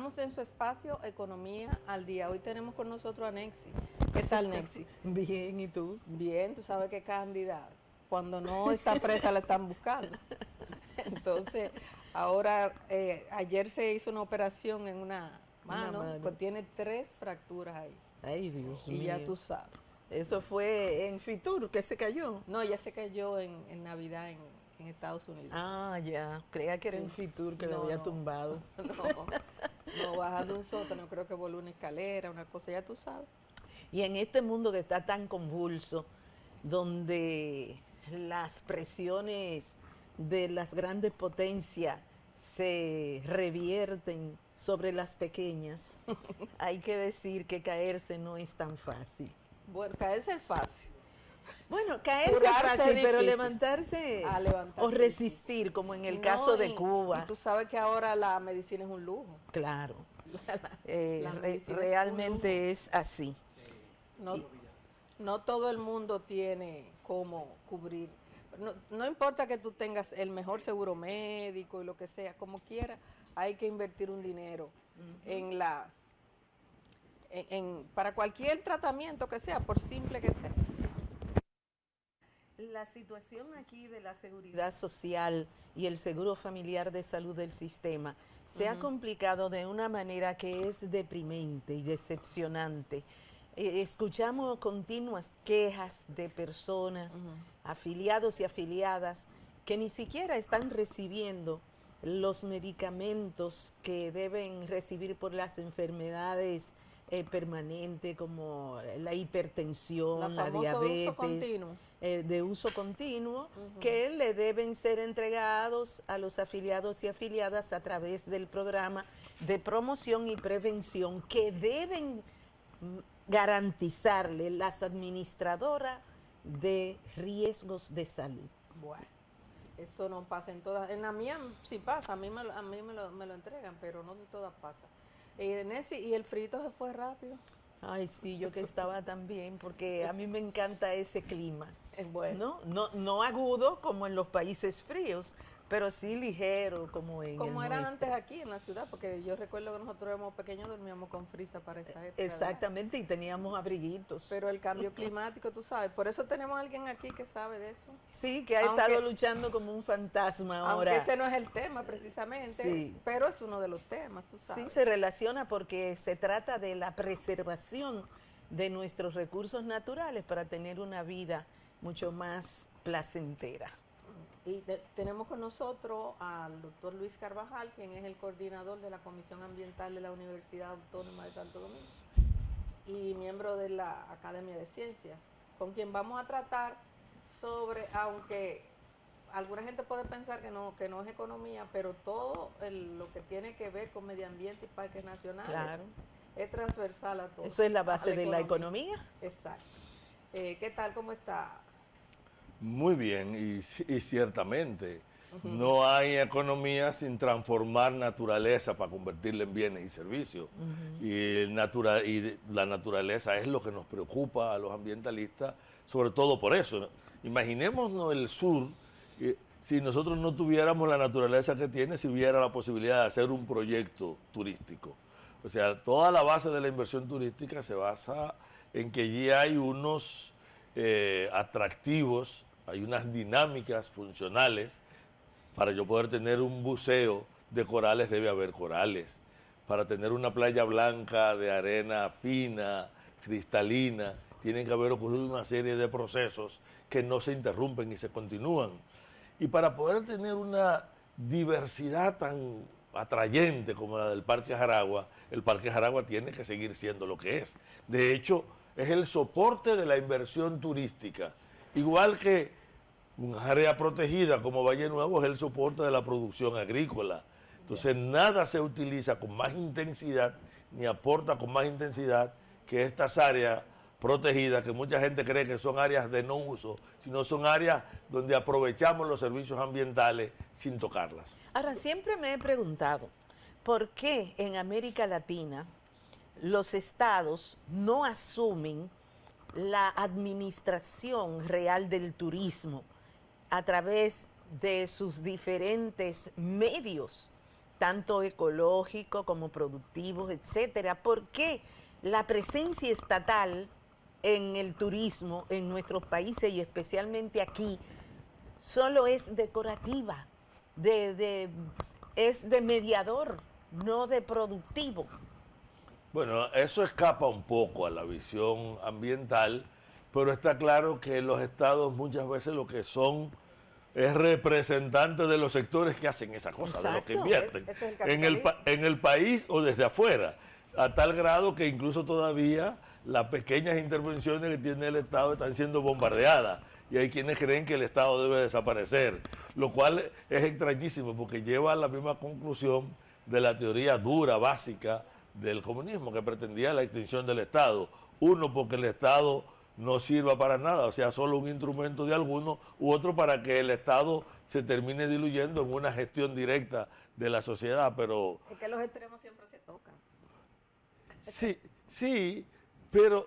Estamos en su espacio Economía al Día. Hoy tenemos con nosotros a Nexi. ¿Qué tal, Nexi? Bien, ¿y tú? Bien, tú sabes que candidata. Cuando no está presa la están buscando. Entonces, ahora, ayer se hizo una operación en una mano, que tiene 3 fracturas ahí. Ay, Dios y mío. ya tú sabes. Eso fue en Fitur, que se cayó. No, ya se cayó en Navidad en Estados Unidos. Ah, ya. Creía que era en Fitur que lo había tumbado. No, bajando un sótano, creo que voló una escalera, una cosa, ya tú sabes. Y en este mundo que está tan convulso, donde las presiones de las grandes potencias se revierten sobre las pequeñas, hay que decir que caerse no es tan fácil. Bueno, caerse es fácil. Bueno, caerse es fácil, pero levantarse o resistir, como en el caso de Cuba. Y tú sabes que ahora la medicina es un lujo. Claro, realmente es así. No todo el mundo tiene cómo cubrir. No importa que tú tengas el mejor seguro médico y lo que sea, como quiera, hay que invertir un dinero para cualquier tratamiento que sea, por simple que sea. La situación aquí de la seguridad social y el seguro familiar de salud del sistema se ha complicado de una manera que es deprimente y decepcionante. Escuchamos continuas quejas de personas, afiliados y afiliadas, que ni siquiera están recibiendo los medicamentos que deben recibir por las enfermedades permanentes, como la hipertensión, la diabetes, de uso continuo, que le deben ser entregados a los afiliados y afiliadas a través del programa de promoción y prevención que deben garantizarle las administradoras de riesgos de salud. Bueno, eso no pasa en todas. En la mía sí pasa, a mí me lo entregan, pero no en todas pasa. Nessie, ¿y el frito se fue rápido? Ay, sí, yo que estaba también, porque a mí me encanta ese clima. Bueno. No agudo como en los países fríos, pero sí ligero como en como el era nuestro. Antes aquí en la ciudad, porque yo recuerdo que nosotros éramos pequeños, dormíamos con frisa para esta época. Exactamente, y teníamos abriguitos. Pero el cambio climático, tú sabes, por eso tenemos a alguien aquí que sabe de eso. Sí, que ha estado luchando como un fantasma ahora. Aunque ese no es el tema precisamente, sí, pero es uno de los temas, tú sabes. Sí, se relaciona porque se trata de la preservación de nuestros recursos naturales para tener una vida mucho más placentera. Y tenemos con nosotros al doctor Luis Carvajal, quien es el coordinador de la Comisión Ambiental de la Universidad Autónoma de Santo Domingo y miembro de la Academia de Ciencias, con quien vamos a tratar sobre, aunque alguna gente puede pensar que no es economía, pero todo lo que tiene que ver con medio ambiente y parques nacionales es transversal a todo. Eso es la base de la economía. Exacto. ¿Qué tal? ¿Cómo está? Muy bien, y ciertamente no hay economía sin transformar naturaleza para convertirla en bienes y servicios. Y la naturaleza es lo que nos preocupa a los ambientalistas, sobre todo por eso. Imaginémonos el sur, si nosotros no tuviéramos la naturaleza que tiene, si hubiera la posibilidad de hacer un proyecto turístico. O sea, toda la base de la inversión turística se basa en que allí hay unos atractivos, hay unas dinámicas funcionales. Para yo poder tener un buceo de corales debe haber corales. Para tener una playa blanca de arena fina, cristalina, tienen que haber ocurrido una serie de procesos que no se interrumpen y se continúan. Y para poder tener una diversidad tan atrayente como la del Parque Jaragua, el Parque Jaragua tiene que seguir siendo lo que es. De hecho, es el soporte de la inversión turística. Igual que una área protegida como Valle Nuevo es el soporte de la producción agrícola. Entonces nada se utiliza con más intensidad ni aporta con más intensidad que estas áreas protegidas, que mucha gente cree que son áreas de no uso, sino son áreas donde aprovechamos los servicios ambientales sin tocarlas. Ahora, siempre me he preguntado, ¿por qué en América Latina los estados no asumen la administración real del turismo a través de sus diferentes medios tanto ecológico como productivos, etcétera. ¿Por qué la presencia estatal en el turismo en nuestros países y especialmente aquí solo es decorativa, es de mediador, no de productivo? Bueno, eso escapa un poco a la visión ambiental, pero está claro que los estados muchas veces lo que son es representantes de los sectores que hacen esa cosa, Exacto. de los que invierten Ese es el en el país o desde afuera, a tal grado que incluso todavía las pequeñas intervenciones que tiene el Estado están siendo bombardeadas y hay quienes creen que el Estado debe desaparecer, lo cual es extrañísimo porque lleva a la misma conclusión de la teoría dura, básica del comunismo, que pretendía la extinción del Estado. Uno, porque el Estado no sirva para nada, o sea, solo un instrumento de algunos, u otro para que el Estado se termine diluyendo en una gestión directa de la sociedad, pero... Es que los extremos siempre se tocan. Sí, pero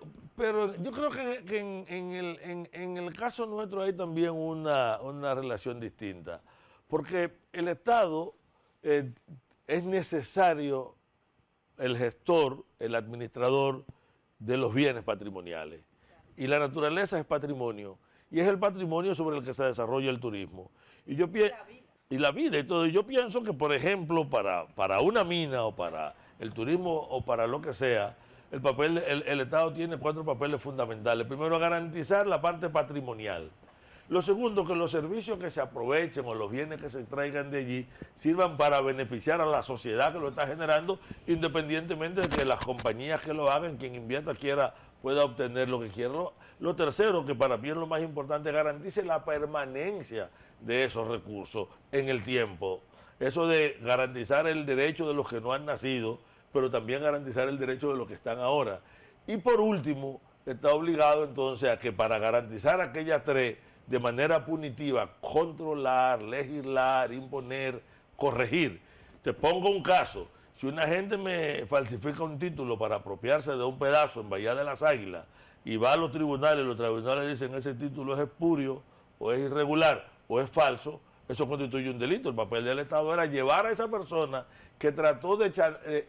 yo creo que en el caso nuestro hay también una relación distinta, porque el Estado es necesario el gestor, el administrador de los bienes patrimoniales. Y la naturaleza es patrimonio, y es el patrimonio sobre el que se desarrolla el turismo. Y la vida y todo. Y yo pienso que, por ejemplo, para una mina o para el turismo o para lo que sea, el Estado tiene 4 papeles fundamentales. Primero, garantizar la parte patrimonial. Lo segundo, que los servicios que se aprovechen o los bienes que se extraigan de allí sirvan para beneficiar a la sociedad que lo está generando, independientemente de que las compañías que lo hagan, quien invierta pueda obtener lo que quiera. Lo tercero, que para mí es lo más importante, garantice la permanencia de esos recursos en el tiempo. Eso de garantizar el derecho de los que no han nacido, pero también garantizar el derecho de los que están ahora. Y por último, está obligado entonces a que para garantizar aquellas 3, de manera punitiva, controlar, legislar, imponer, corregir. Te pongo un caso. Si una gente me falsifica un título para apropiarse de un pedazo en Bahía de las Águilas y va a los tribunales dicen ese título es espurio, o es irregular, o es falso, eso constituye un delito. El papel del Estado era llevar a esa persona que trató de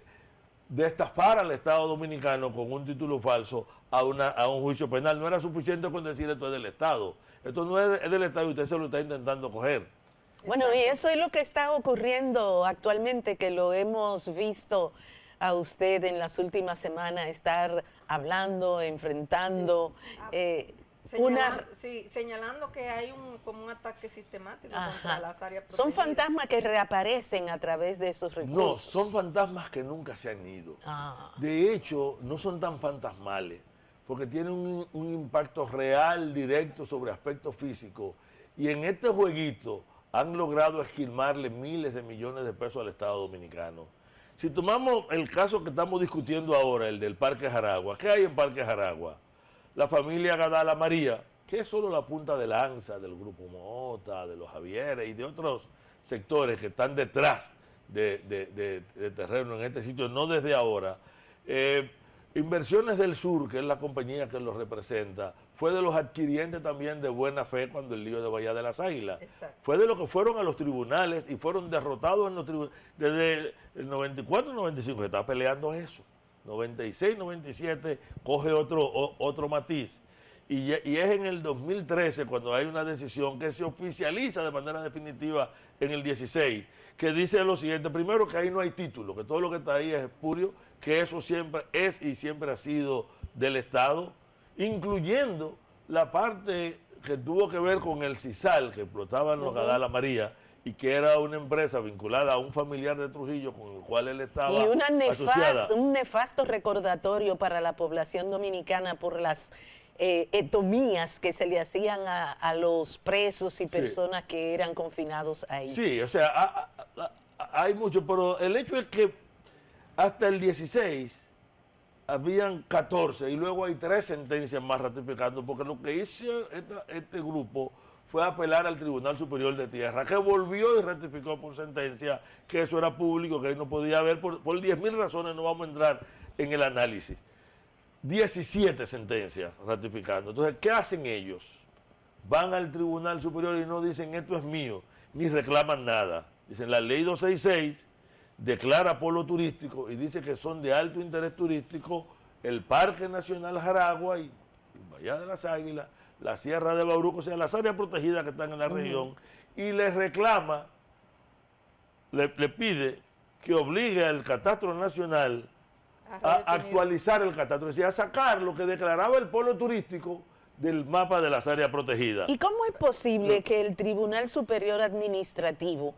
estafar al Estado dominicano con un título falso a un juicio penal. No era suficiente con decir esto es del Estado. Esto no es del Estado y usted se lo está intentando coger. Bueno, y eso es lo que está ocurriendo actualmente, que lo hemos visto a usted en las últimas semanas estar hablando, enfrentando. Señalando que hay como un ataque sistemático contra las áreas protegidas. Son fantasmas que reaparecen a través de esos recursos. No, son fantasmas que nunca se han ido. De hecho, no son tan fantasmales, porque tienen un impacto real, directo sobre aspectos físicos. Y en este jueguito han logrado esquilmarle miles de millones de pesos al Estado dominicano. Si tomamos el caso que estamos discutiendo ahora, el del Parque Jaragua, ¿qué hay en Parque Jaragua? La familia Gadala María, que es solo la punta de lanza del Grupo Mota, de los Javieres y de otros sectores que están detrás de terreno en este sitio, no desde ahora. Inversiones del Sur, que es la compañía que los representa, fue de los adquirientes también de buena fe cuando el lío de Bahía de las Águilas. Exacto. Fue de los que fueron a los tribunales y fueron derrotados en los tribunales. Desde el 94-95 se está peleando eso. 96-97 coge otro matiz. Y es en el 2013 cuando hay una decisión que se oficializa de manera definitiva en el 16, que dice lo siguiente: primero, que ahí no hay título, que todo lo que está ahí es espurio, que eso siempre es y siempre ha sido del Estado, incluyendo la parte que tuvo que ver con el CISAL, que explotaban los Gadala María, y que era una empresa vinculada a un familiar de Trujillo con el cual él estaba asociada. Un nefasto recordatorio para la población dominicana por las etomías que se le hacían a los presos y personas que eran confinados ahí. Sí, o sea, hay mucho, pero el hecho es que hasta el 16 habían 14 y luego hay 3 sentencias más ratificando, porque lo que hizo este grupo fue apelar al Tribunal Superior de Tierra, que volvió y ratificó por sentencia que eso era público, que ahí no podía haber, por 10.000 razones, no vamos a entrar en el análisis. 17 sentencias ratificando. Entonces, ¿qué hacen ellos? Van al Tribunal Superior y no dicen esto es mío, ni reclaman nada. Dicen la ley 266 declara polo turístico y dice que son de alto interés turístico el Parque Nacional Jaragua y Bahía de las Águilas, la Sierra de Bauruco, o sea, las áreas protegidas que están en la región, y le reclama, le pide que obligue al Catastro Nacional a actualizar el catastro, es decir, a sacar lo que declaraba el polo turístico del mapa de las áreas protegidas. ¿Y cómo es posible que el Tribunal Superior Administrativo,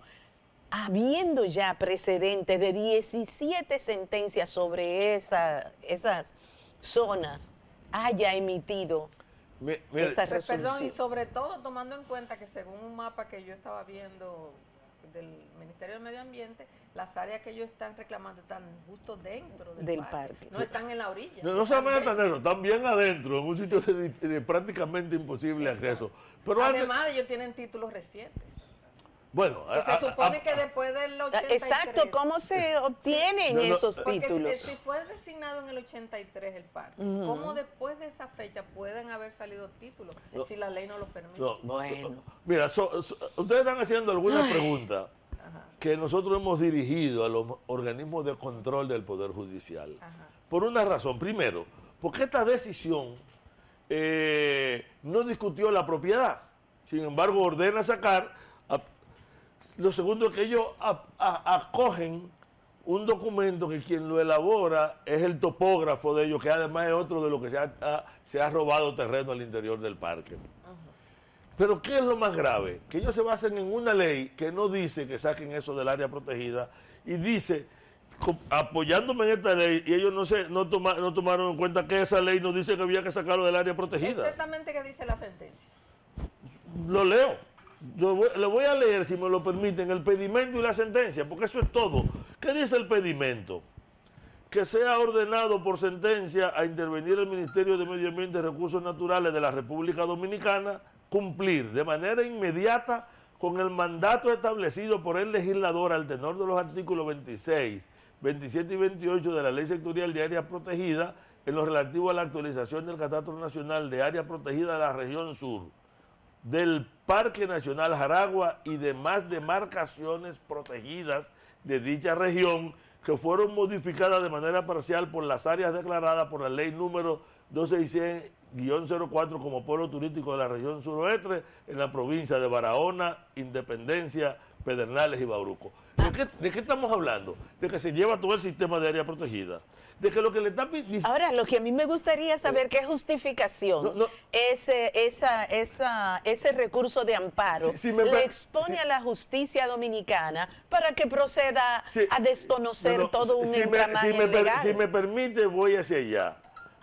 habiendo ya precedentes de 17 sentencias sobre esas zonas, haya emitido esa resolución? Perdón, y sobre todo tomando en cuenta que según un mapa que yo estaba viendo del Ministerio del Medio Ambiente, las áreas que ellos están reclamando están justo dentro del parque. No están en la orilla. No solamente están dentro, están bien adentro, en un sitio de prácticamente imposible acceso. Pero además ellos tienen títulos recientes. Bueno, se supone que después del 83... Exacto, ¿cómo se obtienen esos títulos? Si fue designado en el 83 el parque, ¿cómo después de esa fecha pueden haber salido títulos si la ley no lo permite? Bueno. Mira, ustedes están haciendo algunas preguntas que nosotros hemos dirigido a los organismos de control del Poder Judicial. Por una razón. Primero, porque esta decisión no discutió la propiedad. Sin embargo, ordena sacar... Lo segundo es que ellos acogen un documento que quien lo elabora es el topógrafo de ellos, que además es otro de lo que se ha robado terreno al interior del parque. Pero ¿qué es lo más grave? Que ellos se basen en una ley que no dice que saquen eso del área protegida y dice, apoyándome en esta ley, y ellos no tomaron en cuenta que esa ley no dice que había que sacarlo del área protegida. Exactamente qué dice la sentencia. Lo leo. Yo le voy a leer, si me lo permiten, el pedimento y la sentencia, porque eso es todo. ¿Qué dice el pedimento? Que sea ordenado por sentencia a intervenir el Ministerio de Medio Ambiente y Recursos Naturales de la República Dominicana, cumplir de manera inmediata con el mandato establecido por el legislador al tenor de los artículos 26, 27 y 28 de la Ley Sectorial de Áreas Protegidas en lo relativo a la actualización del Catastro Nacional de Área Protegida de la Región Sur, del Parque Nacional Jaragua y demás demarcaciones protegidas de dicha región que fueron modificadas de manera parcial por las áreas declaradas por la ley número 2600-04 como pueblo turístico de la región suroeste en la provincia de Barahona, Independencia, Pedernales y Bauruco. ¿De qué estamos hablando? De que se lleva todo el sistema de área protegida. De que lo que le está pidiendo... Ahora, lo que a mí me gustaría saber qué justificación ese recurso de amparo le expone a la justicia dominicana para que proceda a desconocer todo un entramaje legal. Si me permite, voy hacia allá.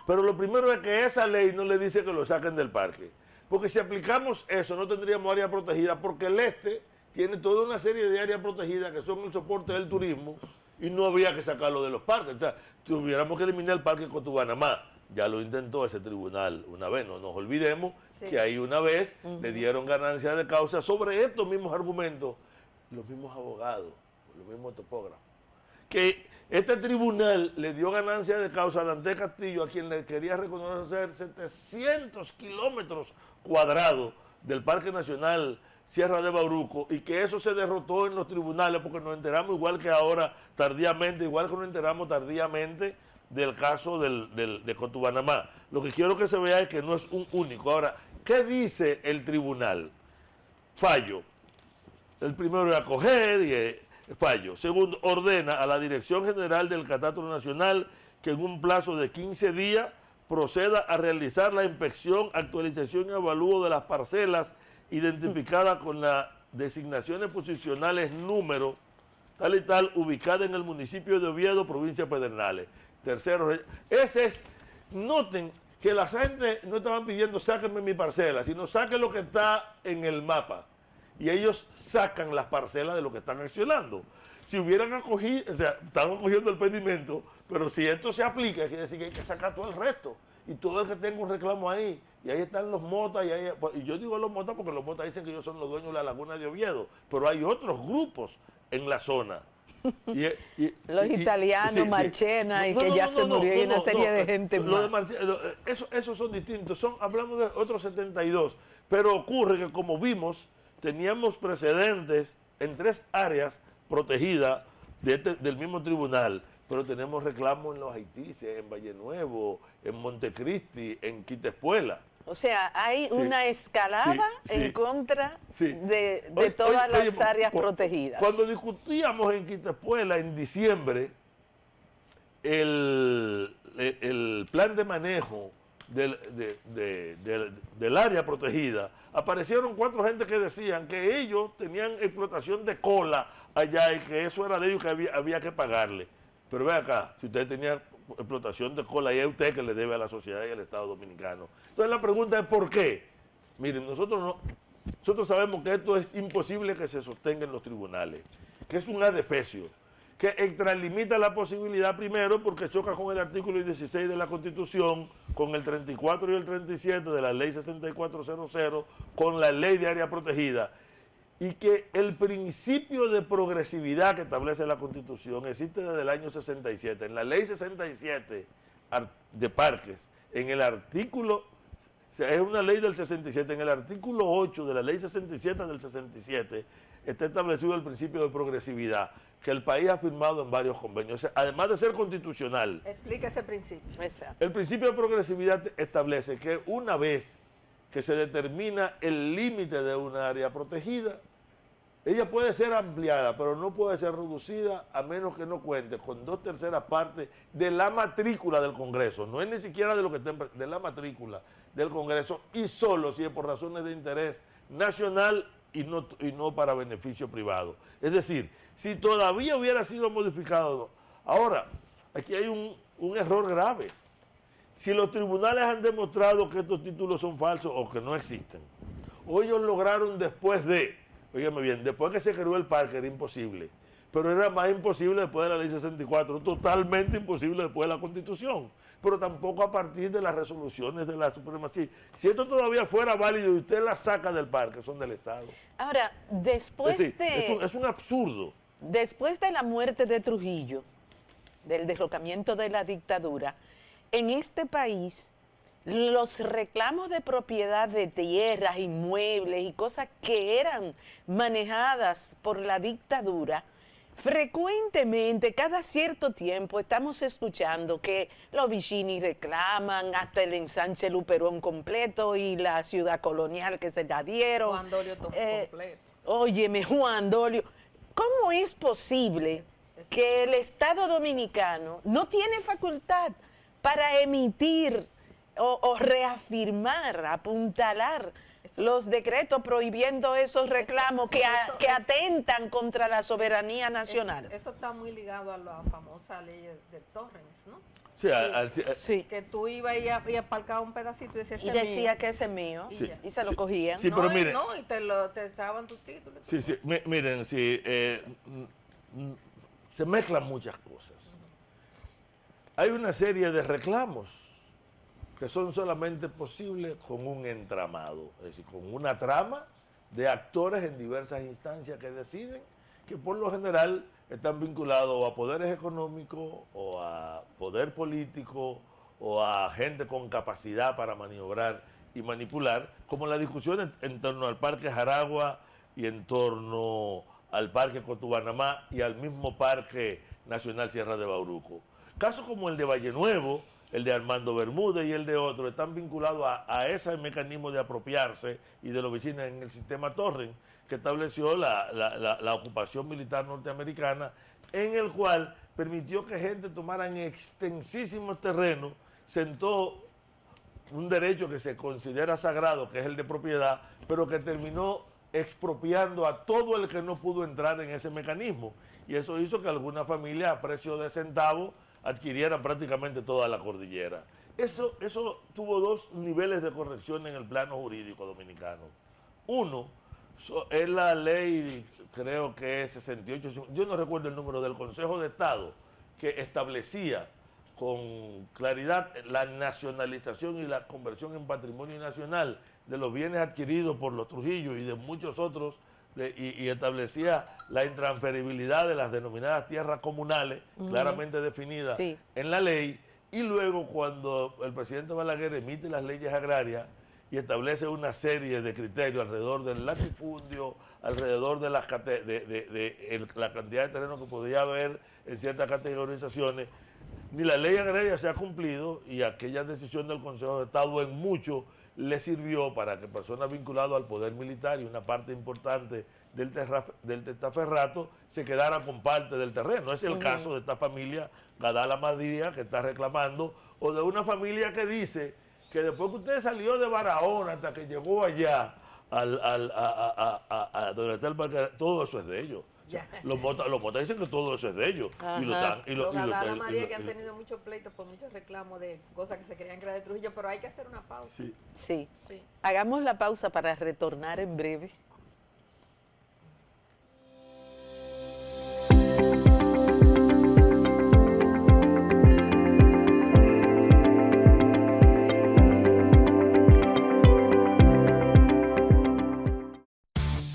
Pero lo primero es que esa ley no le dice que lo saquen del parque. Porque si aplicamos eso, no tendríamos área protegida, porque el este tiene toda una serie de áreas protegidas que son el soporte del turismo y no había que sacarlo de los parques. O sea, tuviéramos que eliminar el parque Cotubanamá. Ya lo intentó ese tribunal una vez, no nos olvidemos que ahí una vez le dieron ganancia de causa sobre estos mismos argumentos, los mismos abogados, los mismos topógrafos. Que este tribunal le dio ganancia de causa a Dante Castillo, a quien le quería reconocer 700 kilómetros cuadrados del Parque Nacional Sierra de Bauruco, y que eso se derrotó en los tribunales porque nos enteramos igual que ahora tardíamente, igual que nos enteramos tardíamente del caso de Cotubanamá. Lo que quiero que se vea es que no es un único. Ahora, ¿qué dice el tribunal? Fallo. El primero es acoger y fallo. Segundo, ordena a la Dirección General del Catastro Nacional que en un plazo de 15 días proceda a realizar la inspección, actualización y avalúo de las parcelas identificada con las designaciones posicionales número tal y tal, ubicada en el municipio de Oviedo, provincia de Pedernales. Tercero, noten que la gente no estaban pidiendo sáquenme mi parcela, sino saquen lo que está en el mapa. Y ellos sacan las parcelas de lo que están accionando. Si hubieran acogido, o sea, están acogiendo el pedimento, pero si esto se aplica, quiere decir que hay que sacar todo el resto. Y todo el que tenga un reclamo ahí, y ahí están los motas, y yo digo los motas porque los motas dicen que ellos son los dueños de la laguna de Oviedo, pero hay otros grupos en la zona. Los italianos, Marchena, y que ya se murió, y una serie de gente más. Esos son distintos, hablamos de otros 72, pero ocurre que como vimos, teníamos precedentes en 3 áreas protegidas del mismo tribunal, pero tenemos reclamos en Los Haitises, en Valle Nuevo, en Montecristi, en Quitespuela. O sea, hay una escalada en contra de Oye, todas las áreas protegidas. Cuando discutíamos en Quitespuela en diciembre el plan de manejo del área protegida, aparecieron 4 gente que decían que ellos tenían explotación de cola allá y que eso era de ellos que había que pagarle. Pero ve acá, si usted tenía explotación de cola, y es usted que le debe a la sociedad y al Estado Dominicano. Entonces la pregunta es ¿por qué? Miren, nosotros sabemos que esto es imposible que se sostenga en los tribunales, que es un adefesio, que extralimita la posibilidad primero porque choca con el artículo 16 de la Constitución, con el 34 y el 37 de la Ley 6400, con la Ley de Área Protegida, y que el principio de progresividad que establece la Constitución existe desde el año 67. En la Ley 67 de parques, en el artículo, o sea, es una ley del 67, en el artículo 8 de la Ley 67 del 67 está establecido el principio de progresividad, que el país ha firmado en varios convenios, o sea, además de ser constitucional. Explica ese principio. Exacto. El principio de progresividad establece que una vez que se determina el límite de una área protegida, ella puede ser ampliada, pero no puede ser reducida a menos que no cuente con 2/3 partes de la matrícula del Congreso. No es ni siquiera de lo que está de la matrícula del Congreso, y solo si es por razones de interés nacional y no para beneficio privado. Es decir, si todavía hubiera sido modificado. Ahora, aquí hay un error grave. Si los tribunales han demostrado que estos títulos son falsos o que no existen, o ellos lograron después de, oígame bien, después que se creó el parque era imposible, pero era más imposible después de la Ley 64, totalmente imposible después de la Constitución, pero tampoco a partir de las resoluciones de la Supremacía. Si esto todavía fuera válido y usted la saca del parque, son del Estado. Ahora, después es un absurdo. Después de la muerte de Trujillo, del derrocamiento de la dictadura, en este país los reclamos de propiedad de tierras, inmuebles y cosas que eran manejadas por la dictadura, frecuentemente, cada cierto tiempo, estamos escuchando que los Vicini reclaman hasta el ensanche Luperón completo y la ciudad colonial que se la dieron. Juan Dolio completo. Óyeme, Juan Dolio, ¿cómo es posible que el Estado Dominicano no tiene facultad para emitir o reafirmar, apuntalar los decretos prohibiendo esos reclamos que atentan contra la soberanía nacional? Eso está muy ligado a la famosa ley de Torrens, ¿no? Sí. Que tú ibas y aparcabas un pedacito y decías, y decía que ese es mío, y se lo cogían. Sí, pero miren, y te echaban tus títulos. Sí, miren, se mezclan muchas cosas. Hay una serie de reclamos que son solamente posibles con un entramado, es decir, con una trama de actores en diversas instancias que deciden, que por lo general están vinculados o a poderes económicos o a poder político o a gente con capacidad para maniobrar y manipular, como la discusión en torno al Parque Jaragua y en torno al Parque Cotubanamá y al mismo Parque Nacional Sierra de Bauruco. Casos como el de Valle Nuevo, el de Armando Bermúdez y el de otros están vinculados a ese mecanismo de apropiarse y de los vecinos en el sistema Torrens, que estableció la ocupación militar norteamericana, en el cual permitió que gente tomara en extensísimos terrenos, sentó un derecho que se considera sagrado, que es el de propiedad, pero que terminó expropiando a todo el que no pudo entrar en ese mecanismo. Y eso hizo que algunas familias a precio de centavos adquirieran prácticamente toda la cordillera. Eso tuvo 2 niveles de corrección en el plano jurídico dominicano. Uno, es la ley, creo que es 68, yo no recuerdo el número, del Consejo de Estado, que establecía con claridad la nacionalización y la conversión en patrimonio nacional de los bienes adquiridos por los Trujillo y de muchos otros, y establecía la intransferibilidad de las denominadas tierras comunales, claramente definidas en la ley. Y luego, cuando el presidente Balaguer emite las leyes agrarias, y establece una serie de criterios alrededor del latifundio, alrededor de la cantidad de terreno que podía haber en ciertas categorizaciones. Ni la ley agraria se ha cumplido y aquella decisión del Consejo de Estado en mucho le sirvió para que personas vinculadas al poder militar y una parte importante del testaferrato se quedara con parte del terreno. Es el caso de esta familia Gadala Madría que está reclamando, o de una familia que dice que después que usted salió de Barahona hasta que llegó allá a donde está el parque, todo eso es de ellos. O sea, los motas dicen que todo eso es de ellos. Los Gadala María que han tenido muchos pleitos por muchos reclamos de cosas que se querían crear de Trujillo, pero hay que hacer una pausa. Sí. Hagamos la pausa para retornar en breve.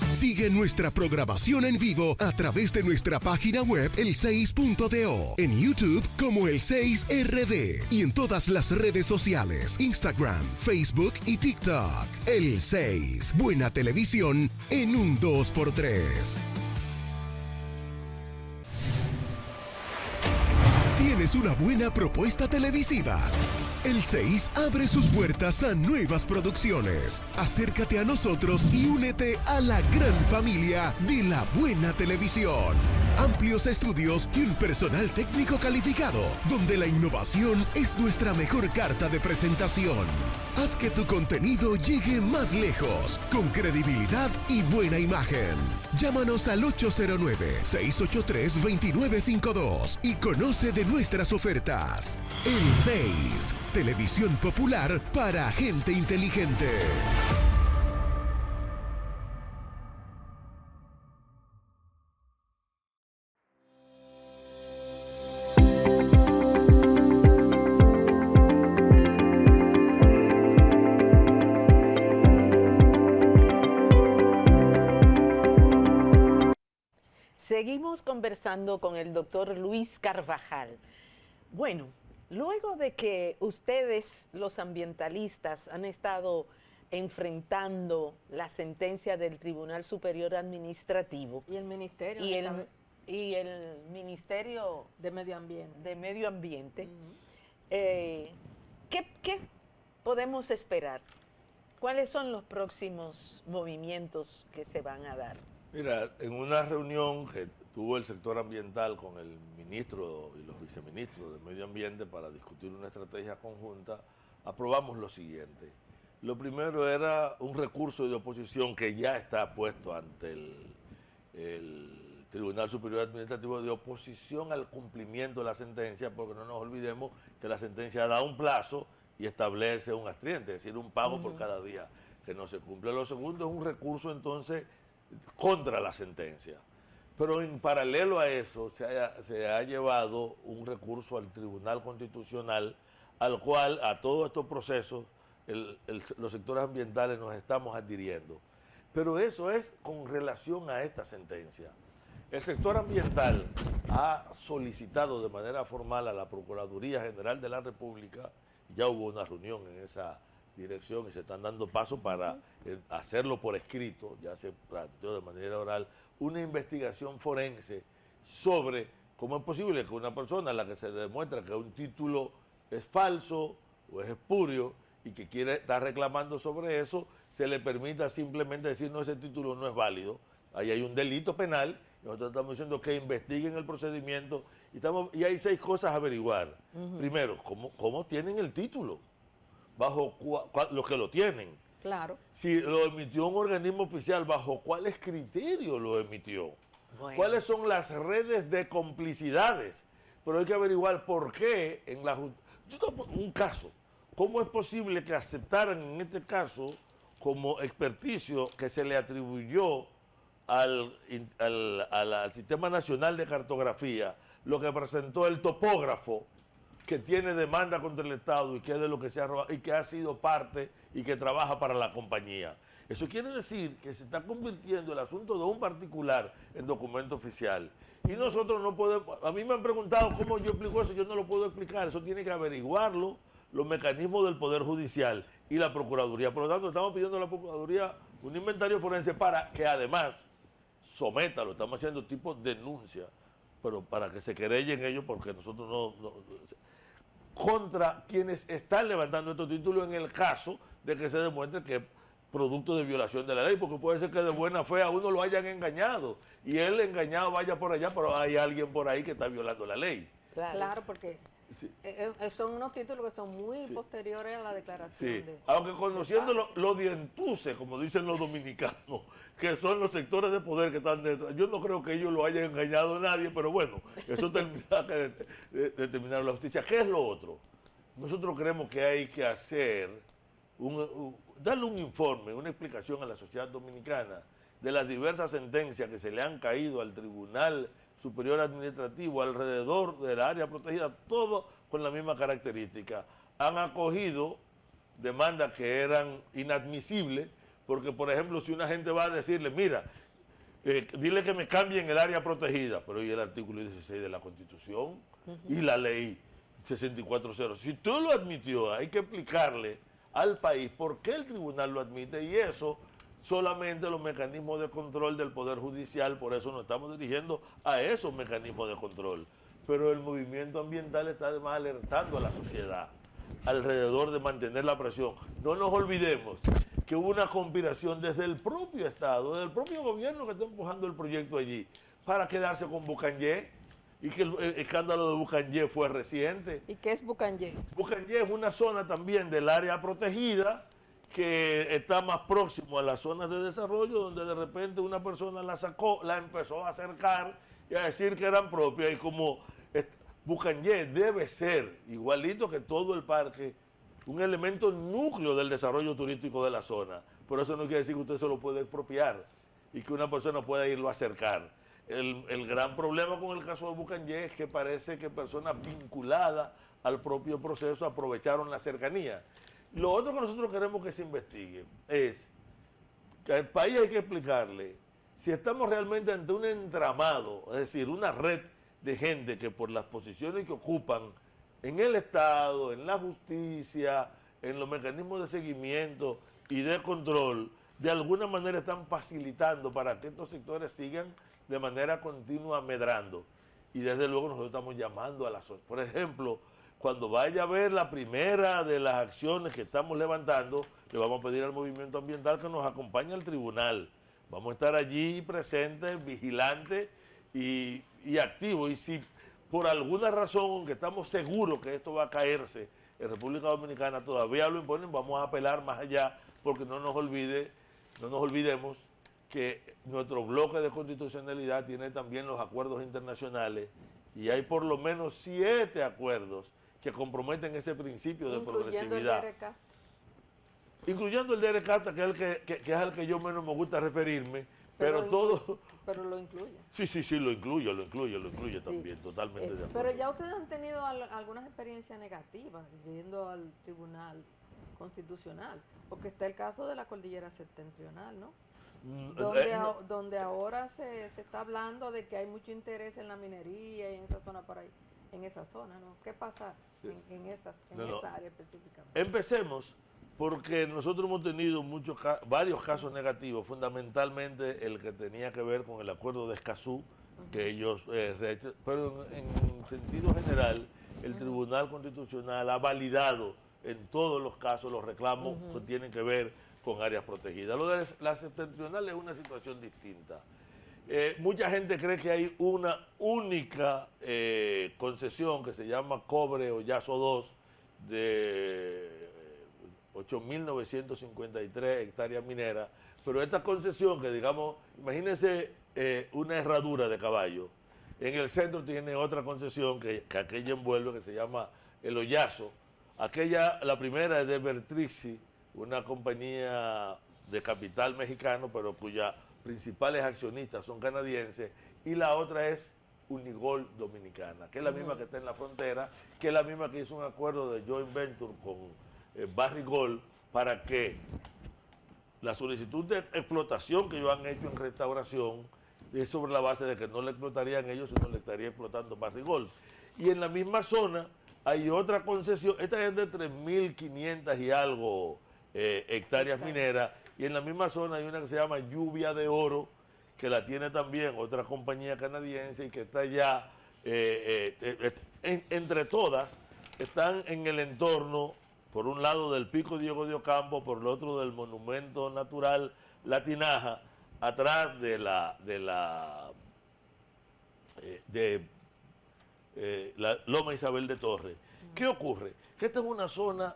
Sigue nuestra programación en vivo a través de nuestra página web el6.do, en YouTube como el6RD y en todas las redes sociales, Instagram, Facebook y TikTok. El 6, buena televisión en un 2x3. ¿Tienes una buena propuesta televisiva? El 6 abre sus puertas a nuevas producciones. Acércate a nosotros y únete a la gran familia de la buena televisión. Amplios estudios y un personal técnico calificado, donde la innovación es nuestra mejor carta de presentación. Haz que tu contenido llegue más lejos, con credibilidad y buena imagen. Llámanos al 809-683-2952 y conoce de nuestras ofertas. El 6, televisión popular para gente inteligente. Seguimos conversando con el doctor Luis Carvajal. Bueno, luego de que ustedes, los ambientalistas, han estado enfrentando la sentencia del Tribunal Superior Administrativo Y el Ministerio. y el Ministerio de Medio Ambiente. ¿Qué podemos esperar? ¿Cuáles son los próximos movimientos que se van a dar? Mira, en una reunión que tuvo el sector ambiental con el ministro y los viceministros de Medio Ambiente para discutir una estrategia conjunta, aprobamos lo siguiente. Lo primero era un recurso de oposición que ya está puesto ante el Tribunal Superior Administrativo de oposición al cumplimiento de la sentencia, porque no nos olvidemos que la sentencia da un plazo y establece un astriente, es decir, un pago por cada día que no se cumple. Lo segundo es un recurso entonces contra la sentencia. Pero en paralelo a eso se ha llevado un recurso al Tribunal Constitucional, al cual a todos estos procesos los sectores ambientales nos estamos adhiriendo. Pero eso es con relación a esta sentencia. El sector ambiental ha solicitado de manera formal a la Procuraduría General de la República, ya hubo una reunión en esa dirección y se están dando pasos para hacerlo por escrito, ya se planteó de manera oral, una investigación forense sobre cómo es posible que una persona a la que se demuestra que un título es falso o es espurio y que quiere estar reclamando sobre eso, se le permita simplemente decir no, ese título no es válido. Ahí hay un delito penal y nosotros estamos diciendo que investiguen el procedimiento y hay 6 cosas a averiguar. Primero, ¿cómo tienen el título? Bajo los que lo tienen. Claro. Si lo emitió un organismo oficial, ¿bajo cuáles criterios lo emitió? Bueno. ¿Cuáles son las redes de complicidades? Pero hay que averiguar por qué en la un caso. ¿Cómo es posible que aceptaran en este caso como experticio que se le atribuyó al Sistema Nacional de Cartografía lo que presentó el topógrafo que tiene demanda contra el Estado y que es de lo que se ha robado y que ha sido parte y que trabaja para la compañía? Eso quiere decir que se está convirtiendo el asunto de un particular en documento oficial. Y nosotros no podemos, a mí me han preguntado cómo yo explico eso, yo no lo puedo explicar, eso tiene que averiguarlo los mecanismos del Poder Judicial y la Procuraduría. Por lo tanto, estamos pidiendo a la Procuraduría un inventario forense para que además someta, lo estamos haciendo tipo denuncia, pero para que se querellen ellos, porque nosotros no contra quienes están levantando estos títulos en el caso de que se demuestre que es producto de violación de la ley, porque puede ser que de buena fe a uno lo hayan engañado y él engañado vaya por allá, pero hay alguien por ahí que está violando la ley. Claro, porque sí, son unos títulos que son muy posteriores a la declaración. Sí, de, aunque conociendo los dientuces, como dicen los dominicanos, que son los sectores de poder que están detrás, yo no creo que ellos lo hayan engañado a nadie, pero bueno, eso tendrá que determinar la justicia. ¿Qué es lo otro? Nosotros creemos que hay que hacer, darle un informe, una explicación a la sociedad dominicana de las diversas sentencias que se le han caído al Tribunal Superior Administrativo alrededor del área protegida, todo con la misma característica. Han acogido demandas que eran inadmisibles, porque por ejemplo, si una gente va a decirle, mira, dile que me cambien el área protegida, pero y el artículo 16 de la Constitución y la ley 64.0. Si tú lo admitió, hay que explicarle al país por qué el tribunal lo admite, y eso solamente los mecanismos de control del Poder Judicial, por eso nos estamos dirigiendo a esos mecanismos de control. Pero el movimiento ambiental está además alertando a la sociedad alrededor de mantener la presión. No nos olvidemos que hubo una conspiración desde el propio Estado, desde el propio gobierno que está empujando el proyecto allí, para quedarse con Bucanyé, y que el escándalo de Bucanyé fue reciente. ¿Y qué es Bucanyé? Bucanyé es una zona también del área protegida que está más próximo a las zonas de desarrollo, donde de repente una persona la sacó, la empezó a acercar y a decir que eran propias, y como Bucanyé debe ser, igualito que todo el parque, un elemento núcleo del desarrollo turístico de la zona. Por eso no quiere decir que usted se lo puede expropiar y que una persona pueda irlo a acercar. El gran problema con el caso de Bucanyé es que parece que personas vinculadas al propio proceso aprovecharon la cercanía. Lo otro que nosotros queremos que se investigue es que al país hay que explicarle si estamos realmente ante un entramado, es decir, una red de gente que por las posiciones que ocupan en el Estado, en la justicia, en los mecanismos de seguimiento y de control, de alguna manera están facilitando para que estos sectores sigan de manera continua medrando. Y desde luego nosotros estamos llamando a la sociedad. Por ejemplo, cuando vaya a ver la primera de las acciones que estamos levantando, le vamos a pedir al movimiento ambiental que nos acompañe al tribunal. Vamos a estar allí presentes, vigilantes y activos. Y si por alguna razón, aunque estamos seguros que esto va a caerse en República Dominicana, todavía lo imponen, vamos a apelar más allá, porque no nos olvidemos que nuestro bloque de constitucionalidad tiene también los acuerdos internacionales, y hay por lo menos 7 acuerdos que comprometen ese principio de progresividad. Incluyendo el DR Carta, que es el que yo menos me gusta referirme, pero todo... Pero lo incluye. Sí, lo incluye Sí. También, totalmente de acuerdo. Pero ya ustedes han tenido algunas experiencias negativas yendo al Tribunal Constitucional, porque está el caso de la Cordillera Septentrional, ¿no? Donde ahora se está hablando de que hay mucho interés en la minería y en esa zona por ahí, en esa zona, ¿no? ¿Qué pasa en esa área específicamente? Empecemos, porque nosotros hemos tenido varios casos negativos, fundamentalmente el que tenía que ver con el acuerdo de Escazú, que ellos, pero en sentido general, el Tribunal Constitucional ha validado en todos los casos los reclamos que tienen que ver con áreas protegidas. Lo de la septentrional es una situación distinta. Mucha gente cree que hay una única concesión que se llama Cobre o Yazo 2 de 8.953 hectáreas mineras, pero esta concesión que digamos, imagínense una herradura de caballo, en el centro tiene otra concesión que aquella envuelve, que se llama El Hoyazo. La primera es de Bertrixi, una compañía de capital mexicano, pero cuyas principales accionistas son canadienses, y la otra es Unigol Dominicana, que es la misma que está en la frontera, que es la misma que hizo un acuerdo de joint venture con Barrick Gold, para que la solicitud de explotación que ellos han hecho en restauración es sobre la base de que no le explotarían ellos, sino le estaría explotando Barrick Gold. Y en la misma zona hay otra concesión, esta es de 3.500 y algo hectáreas mineras, y en la misma zona hay una que se llama Lluvia de Oro, que la tiene también otra compañía canadiense y que está ya, entre todas, están en el entorno, por un lado del Pico Diego de Ocampo, por el otro del Monumento Natural La Tinaja, atrás de la Loma Isabel de Torres. ¿Qué ocurre? Que esta es una zona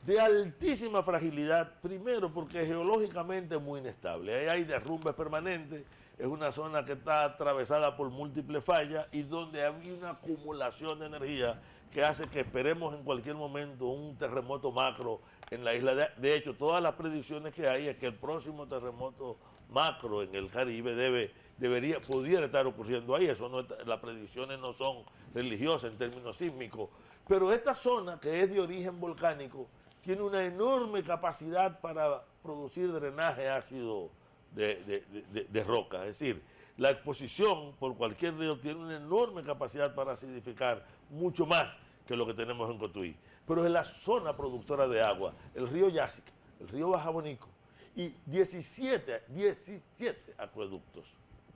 de altísima fragilidad, primero porque geológicamente es muy inestable, ahí hay derrumbes permanentes, es una zona que está atravesada por múltiples fallas y donde hay una acumulación de energía que hace que esperemos en cualquier momento un terremoto macro en la isla. De hecho, todas las predicciones que hay es que el próximo terremoto macro en el Caribe pudiera estar ocurriendo ahí. Eso no, las predicciones no son religiosas en términos sísmicos, pero esta zona, que es de origen volcánico, tiene una enorme capacidad para producir drenaje ácido de roca. Es decir, la exposición por cualquier río tiene una enorme capacidad para acidificar, mucho más que lo que tenemos en Cotuí. Pero es la zona productora de agua, el río Yásica, el río Bajabonico, y 17 acueductos,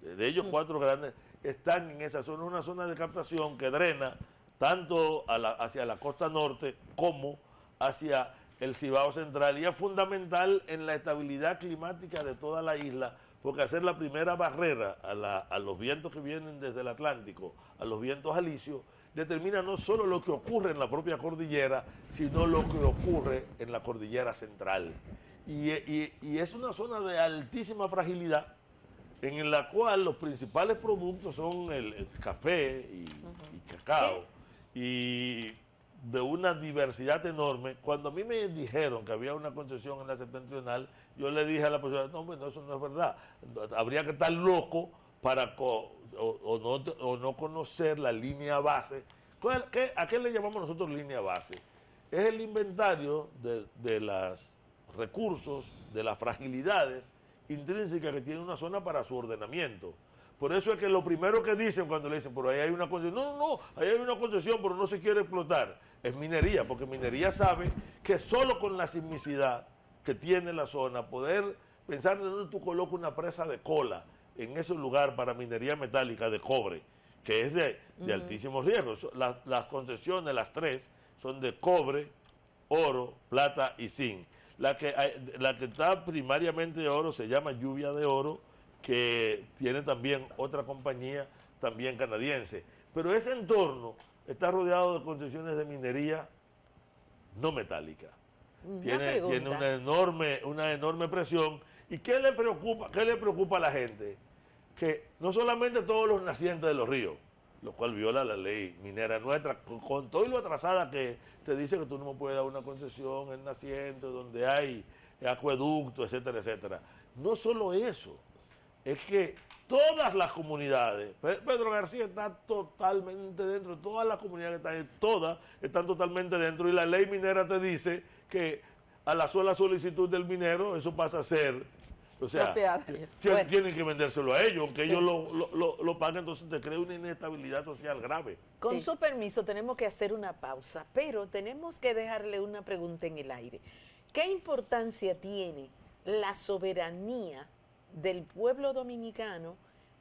de ellos 4 grandes, están en esa zona, una zona de captación que drena tanto hacia la costa norte como hacia el Cibao Central, y es fundamental en la estabilidad climática de toda la isla, porque hacer la primera barrera a los vientos que vienen desde el Atlántico, a los vientos alisios, determina no solo lo que ocurre en la propia cordillera, sino lo que ocurre en la cordillera central. Y es una zona de altísima fragilidad, en la cual los principales productos son el café y cacao, y de una diversidad enorme. Cuando a mí me dijeron que había una concesión en la septentrional, yo le dije a la persona, no, bueno, eso no es verdad. Habría que estar loco para o no conocer la línea base. ¿A qué le llamamos nosotros línea base? Es el inventario de los recursos, de las fragilidades intrínsecas que tiene una zona para su ordenamiento. Por eso es que lo primero que dicen cuando le dicen, por ahí hay una concesión, no, ahí hay una concesión, pero no se quiere explotar, es minería, porque minería sabe que solo con la sismicidad que tiene la zona, poder pensar en donde tú colocas una presa de cola en ese lugar para minería metálica de cobre, que es de altísimo riesgo. Las concesiones, las 3, son de cobre, oro, plata y zinc. La que está primariamente de oro se llama Lluvia de Oro, que tiene también otra compañía, también canadiense. Pero ese entorno está rodeado de concesiones de minería no metálica. Tiene una enorme presión. ¿Y qué le preocupa a la gente? Que no solamente todos los nacientes de los ríos, lo cual viola la ley minera nuestra, con todo lo atrasada que te dice que tú no me puedes dar una concesión en naciente, donde hay acueductos, etcétera, etcétera. No solo eso, es que todas las comunidades, Pedro García está totalmente dentro, todas las comunidades que están, todas están totalmente dentro, y la ley minera te dice que a la sola solicitud del minero eso pasa a ser, o sea, tienen que vendérselo a ellos, aunque ellos lo paguen, entonces te crea una inestabilidad social grave. Con su permiso, tenemos que hacer una pausa, pero tenemos que dejarle una pregunta en el aire. ¿Qué importancia tiene la soberanía del pueblo dominicano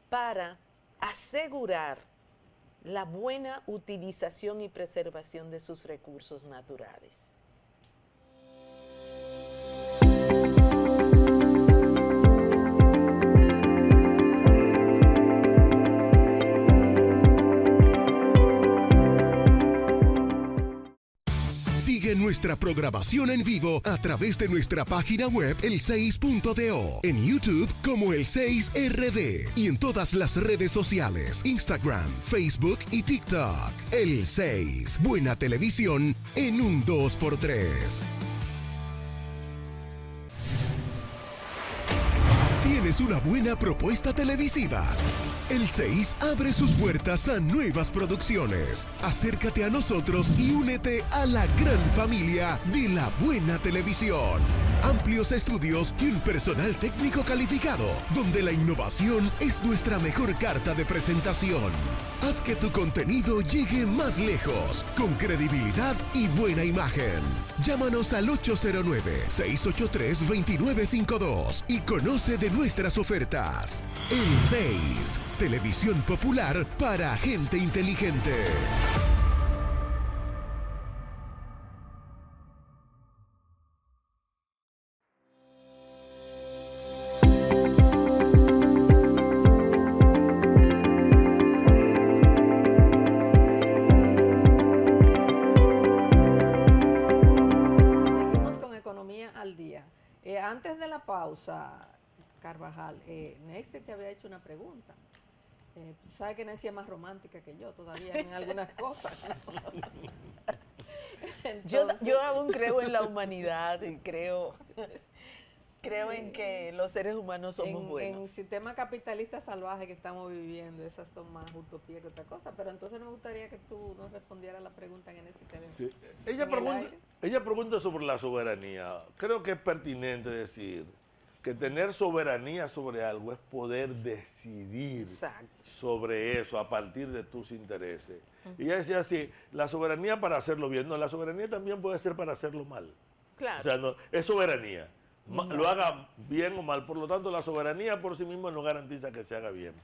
para asegurar la buena utilización y preservación de sus recursos naturales? Sigue nuestra programación en vivo a través de nuestra página web el6.do, en YouTube como el6RD y en todas las redes sociales, Instagram, Facebook y TikTok. El 6, buena televisión en un 2x3. ¿Tienes una buena propuesta televisiva? El 6 abre sus puertas a nuevas producciones. Acércate a nosotros y únete a la gran familia de la buena televisión. Amplios estudios y un personal técnico calificado, donde la innovación es nuestra mejor carta de presentación. Haz que tu contenido llegue más lejos, con credibilidad y buena imagen. Llámanos al 809-683-2952 y conoce de nuestras ofertas. El 6, televisión popular para gente inteligente. Antes de la pausa, Carvajal, Nexti te había hecho una pregunta. Tú sabes que Nancy es más romántica que yo todavía en algunas cosas, ¿no? Entonces, yo aún creo en la humanidad y creo en que los seres humanos somos buenos. En el sistema capitalista salvaje que estamos viviendo, esas son más utopías que otra cosa, pero entonces me gustaría que tú nos respondieras la pregunta en ese tema. Sí. Ella pregunta sobre la soberanía. Creo que es pertinente decir que tener soberanía sobre algo es poder decidir sobre eso a partir de tus intereses. Y ella decía así, la soberanía para hacerlo bien, no, la soberanía también puede ser para hacerlo mal. Claro. O sea, no, es soberanía. Lo haga bien o mal, por lo tanto la soberanía por sí misma no garantiza que se haga bien.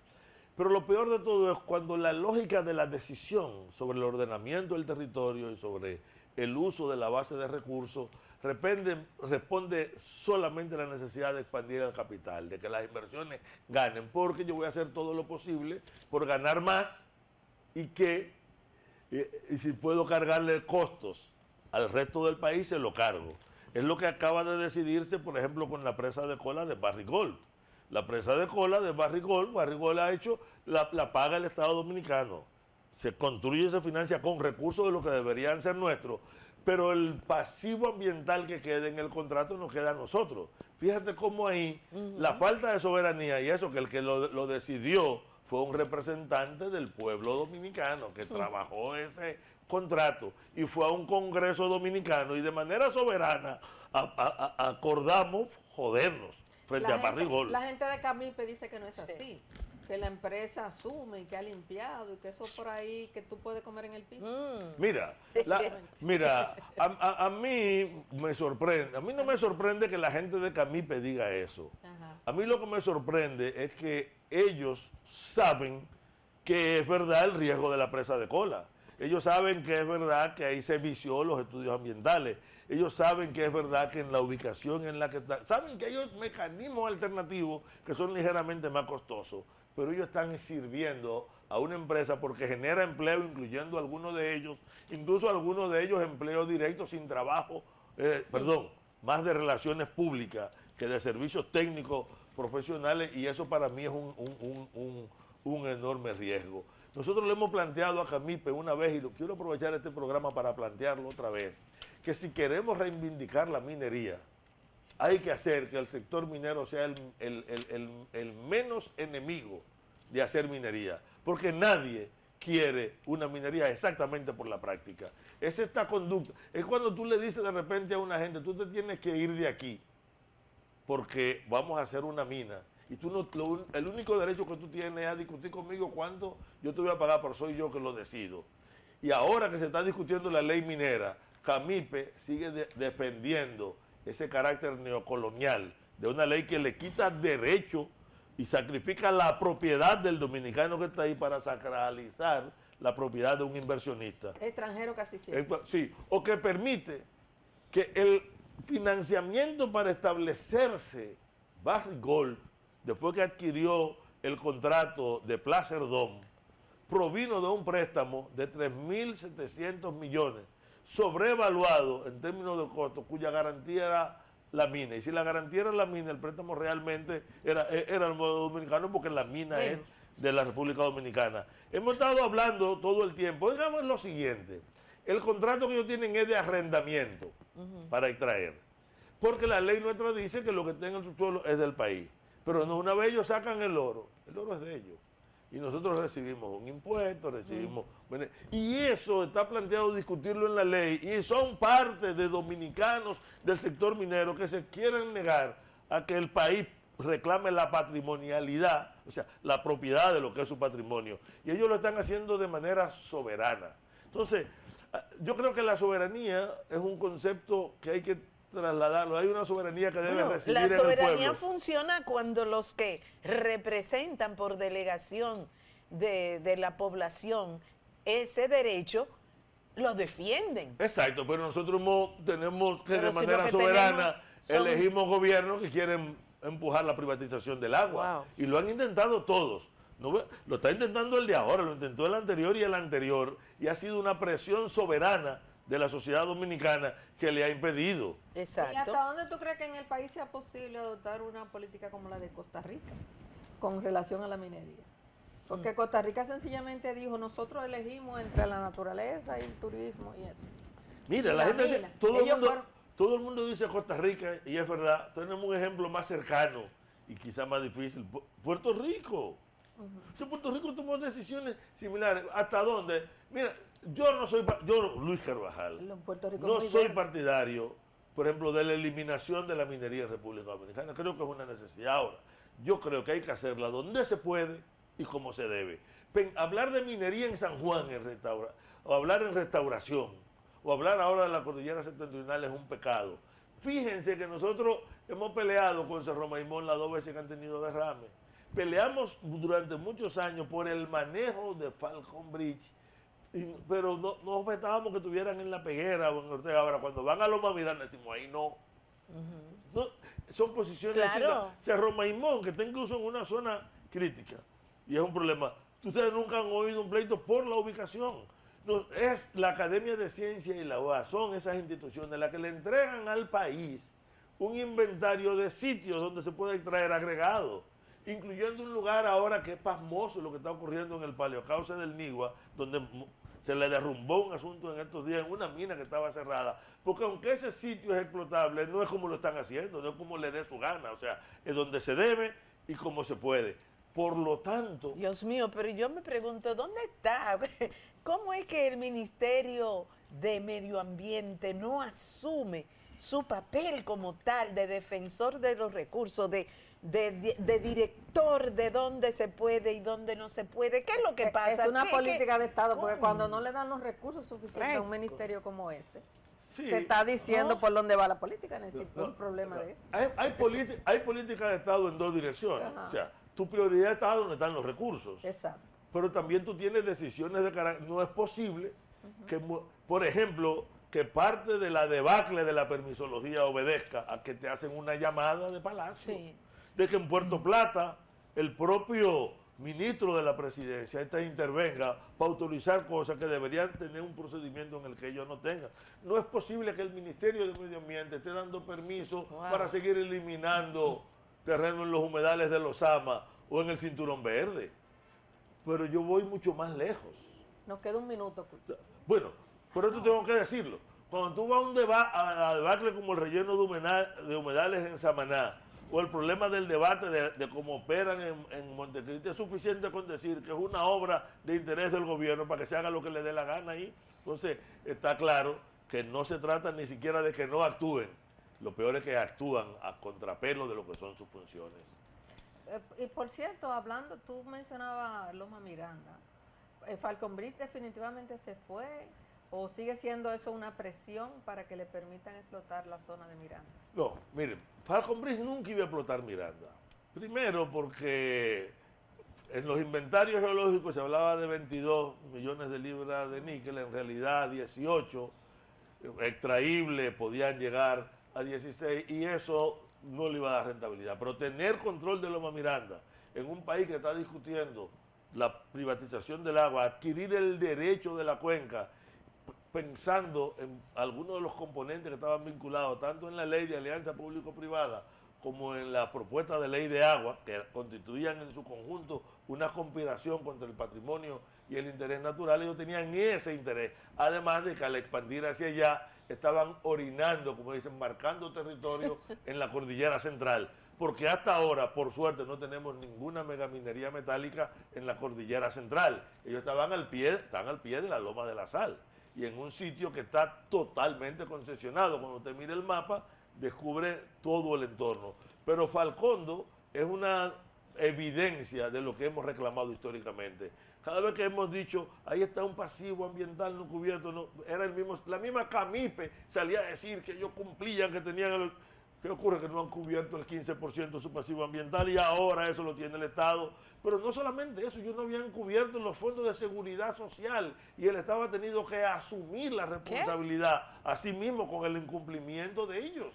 Pero lo peor de todo es cuando la lógica de la decisión sobre el ordenamiento del territorio y sobre el uso de la base de recursos responde solamente a la necesidad de expandir el capital, de que las inversiones ganen, porque yo voy a hacer todo lo posible por ganar más y si puedo cargarle costos al resto del país, se lo cargo. Es lo que acaba de decidirse, por ejemplo, con la presa de cola de Barrigold. La presa de cola de Barrigold ha hecho, la paga el Estado Dominicano. Se construye y se financia con recursos de lo que deberían ser nuestros, pero el pasivo ambiental que quede en el contrato nos queda a nosotros. Fíjate cómo ahí la falta de soberanía y eso, que el que lo decidió fue un representante del pueblo dominicano que trabajó ese contrato y fue a un congreso dominicano y de manera soberana acordamos jodernos frente a Barrigold. La gente de Camipe dice que no es así, que la empresa asume y que ha limpiado y que eso por ahí que tú puedes comer en el piso. Mira, a mí me sorprende, a mí no me sorprende que la gente de Camipe diga eso. A mí lo que me sorprende es que ellos saben que es verdad el riesgo de la presa de cola. Ellos saben que es verdad que ahí se vició los estudios ambientales. Ellos saben que es verdad que en la ubicación en la que están, saben que hay mecanismos alternativos que son ligeramente más costosos, pero ellos están sirviendo a una empresa porque genera empleo, incluyendo algunos de ellos, incluso algunos de ellos empleos directos sin trabajo, más de relaciones públicas que de servicios técnicos profesionales, y eso para mí es un enorme riesgo. Nosotros le hemos planteado a Camipe una vez, y quiero aprovechar este programa para plantearlo otra vez, que si queremos reivindicar la minería, hay que hacer que el sector minero sea el menos enemigo de hacer minería, porque nadie quiere una minería exactamente por la práctica. Es esta conducta, es cuando tú le dices de repente a una gente, tú te tienes que ir de aquí, porque vamos a hacer una mina, y tú no, el único derecho que tú tienes es a discutir conmigo cuánto yo te voy a pagar, pero soy yo que lo decido. Y ahora que se está discutiendo la ley minera, Camipe sigue defendiendo ese carácter neocolonial de una ley que le quita derecho y sacrifica la propiedad del dominicano que está ahí para sacralizar la propiedad de un inversionista. Extranjero casi siempre. Sí, o que permite que el financiamiento para establecerse Barrigold, después que adquirió el contrato de Placer Dome, provino de un préstamo de 3.700 millones, sobrevaluado en términos de costo, cuya garantía era la mina. Y si la garantía era la mina, el préstamo realmente era el modo dominicano, porque la mina es de la República Dominicana. Hemos estado hablando todo el tiempo. Digamos lo siguiente, el contrato que ellos tienen es de arrendamiento para extraer, porque la ley nuestra dice que lo que está en el subsuelo es del país. Pero no, una vez ellos sacan el oro es de ellos. Y nosotros recibimos un impuesto, y eso está planteado discutirlo en la ley, y son parte de dominicanos del sector minero que se quieren negar a que el país reclame la patrimonialidad, o sea, la propiedad de lo que es su patrimonio. Y ellos lo están haciendo de manera soberana. Entonces, yo creo que la soberanía es un concepto que hay que trasladarlo. Hay una soberanía que debe recibir en el pueblo. La soberanía funciona cuando los que representan por delegación de la población ese derecho lo defienden. Exacto, pero nosotros tenemos que de manera soberana elegimos gobiernos que quieren empujar la privatización del agua. Wow. Y lo han intentado todos. ¿No? Lo está intentando el de ahora, lo intentó el anterior y el anterior, y ha sido una presión soberana de la sociedad dominicana que le ha impedido. Exacto. ¿Y hasta dónde tú crees que en el país sea posible adoptar una política como la de Costa Rica con relación a la minería? Porque Costa Rica sencillamente dijo, nosotros elegimos entre la naturaleza y el turismo y eso. Mira, la gente dice, todo el mundo dice Costa Rica, y es verdad. Tenemos un ejemplo más cercano y quizá más difícil, Puerto Rico. Si Puerto Rico tomó decisiones similares, ¿hasta dónde? Mira, Luis Carvajal, no soy partidario, por ejemplo, de la eliminación de la minería en República Dominicana. Creo que es una necesidad ahora. Yo creo que hay que hacerla donde se puede y como se debe. Hablar de minería en San Juan, o hablar en restauración, o hablar ahora de la cordillera septentrional es un pecado. Fíjense que nosotros hemos peleado con Cerro Maimón las 2 veces que han tenido derrame. Peleamos durante muchos años por el manejo de Falcon Bridge, pero no objetábamos que estuvieran en La Peguera o en Ortega. Ahora, cuando van a Loma Miranda, decimos, ahí no. No, son posiciones claro. Cerro Maimón, que está incluso en una zona crítica, y es un problema. Ustedes nunca han oído un pleito por la ubicación. No, es la Academia de Ciencia y la UAS, son esas instituciones las que le entregan al país un inventario de sitios donde se puede extraer agregado, incluyendo un lugar ahora que es pasmoso lo que está ocurriendo en el Paleocauce del Nigua, donde se le derrumbó un asunto en estos días en una mina que estaba cerrada, porque aunque ese sitio es explotable, no es como lo están haciendo, no es como le dé su gana, o sea, es donde se debe y como se puede. Por lo tanto... Dios mío, pero yo me pregunto, ¿dónde está? ¿Cómo es que el Ministerio de Medio Ambiente no asume su papel como tal de defensor de los recursos, de director de dónde se puede y dónde no se puede? ¿Qué es lo que pasa? Es una política de Estado, porque cuando no le dan los recursos suficientes a un ministerio como ese, te está diciendo por dónde va la política, necesito un problema de eso. Hay política de Estado en 2 direcciones. Ajá. O sea, tu prioridad está donde están los recursos. Exacto. Pero también tú tienes decisiones de carácter. No es posible que, por ejemplo, que parte de la debacle de la permisología obedezca a que te hacen una llamada de palacio. Sí. De que en Puerto Plata el propio ministro de la presidencia intervenga para autorizar cosas que deberían tener un procedimiento en el que ellos no tengan. No es posible que el Ministerio de Medio Ambiente esté dando permiso para seguir eliminando terreno en los humedales de Los Amas o en el Cinturón Verde. Pero yo voy mucho más lejos. Nos queda un minuto. Bueno, por eso tengo que decirlo. Cuando tú vas a la debacle como el relleno de humedales en Samaná, o el problema del debate de cómo operan en Montecristi, es suficiente con decir que es una obra de interés del gobierno para que se haga lo que le dé la gana ahí. Entonces, está claro que no se trata ni siquiera de que no actúen. Lo peor es que actúan a contrapelo de lo que son sus funciones. Y por cierto, hablando, tú mencionabas Loma Miranda. ¿Falcon Bridge definitivamente se fue o sigue siendo eso una presión para que le permitan explotar la zona de Miranda? No, miren, Falcon Bridge nunca iba a explotar Miranda. Primero porque en los inventarios geológicos se hablaba de 22 millones de libras de níquel, en realidad 18 extraíbles, podían llegar a 16, y eso no le iba a dar rentabilidad. Pero tener control de Loma Miranda en un país que está discutiendo la privatización del agua, adquirir el derecho de la cuenca, pensando en algunos de los componentes que estaban vinculados tanto en la ley de alianza público-privada como en la propuesta de ley de agua, que constituían en su conjunto una conspiración contra el patrimonio y el interés natural. Ellos tenían ese interés, además de que al expandir hacia allá estaban orinando, como dicen, marcando territorio en la cordillera central, porque hasta ahora, por suerte, no tenemos ninguna megaminería metálica en la cordillera central. Ellos están al pie de la Loma de la Sal, y en un sitio que está totalmente concesionado. Cuando usted mire el mapa, descubre todo el entorno. Pero Falcondo es una evidencia de lo que hemos reclamado históricamente. Cada vez que hemos dicho, ahí está un pasivo ambiental no cubierto, no, era la misma CAMIPE salía a decir que ellos cumplían, que tenían ¿qué ocurre? Que no han cubierto el 15% de su pasivo ambiental y ahora eso lo tiene el Estado. Pero no solamente eso, ellos no habían cubierto los fondos de seguridad social y el Estado ha tenido que asumir la responsabilidad a sí mismo con el incumplimiento de ellos.